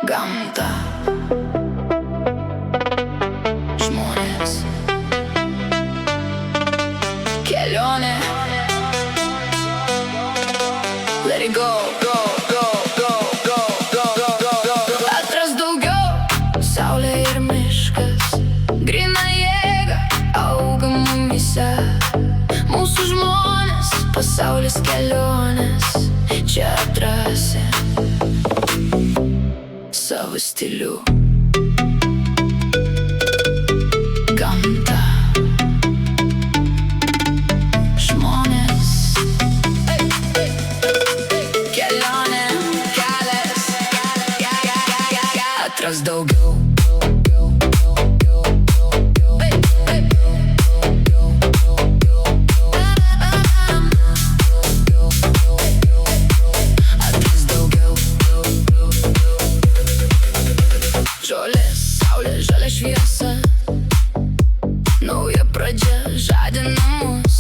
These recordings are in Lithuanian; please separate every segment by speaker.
Speaker 1: Gamta, žmonės, kelionė. Let it go, go, go, go, go, go, go, go, go. Atras daugiau, saulė ir miškas, gryna jėga auga mumyse. Mūsų žmonės, pasaulis kelionės, čia atrasi savo stilių. Gamta, žmonės, kelionė, kelias, atras daugiau. Žolės, saulė, žalia šviesa, nauja pradžia žadina mus.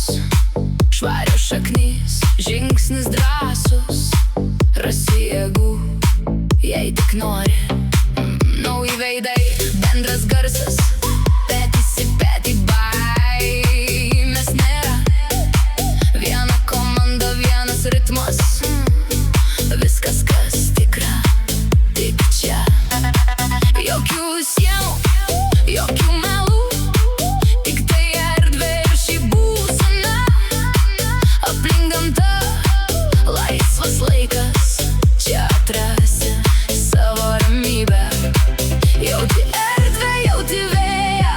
Speaker 1: Švarios šaknys, žingsnis drąsus, rasi jėgų, jei tik nori. Nauji veidai, bendras garsas, petys į petį, baimės nėra. Viena komanda, vienas ritmas, viskas kas tikra, tik čia. Jokių sienų, jokių melų, tik tai erdvė ir šį būseną. Aplink gamta, laisvas laikas, čia atrasi savo ramybę. Jauti erdvę, jauti vėją,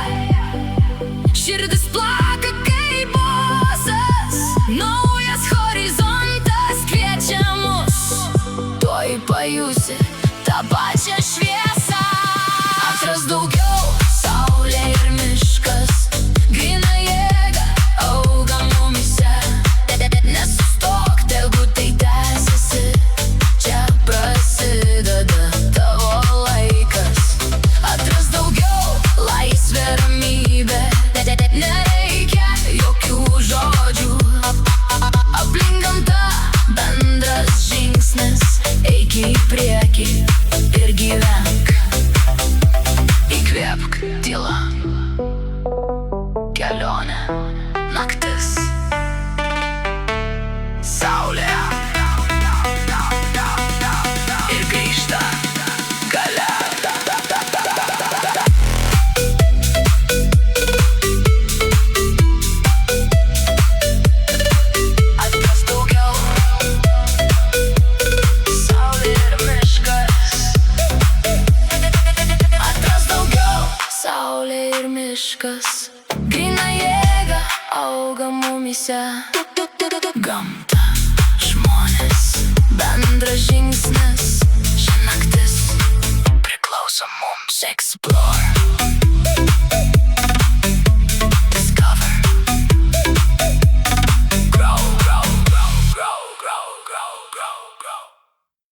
Speaker 1: širdis plaka kaip bosas. Naujas horizontas kviečia mus, tuoj pajusi tą pačią šviesą. Atras daugiau, saulė ir miškas, gryna jėga auga mumyse. Nesustok, tegu tai tęsiasi, čia prasideda tavo laikas. Atras daugiau, laisvė, ramybė, nereikia jokių žodžių. Aplink gamta, bendras žingsnis, eik į priekį ir gyvenk. Įkvėpk, tyla, kelionė, naktis, saulė ir grįžta gale. Atras daugiau, saulė ir miškas. Atras daugiau, saulė ir miškas, gryna jėga auga mumyse. Gamta, žmonės, bendras žingsnis, ši naktis priklauso mums. Explore.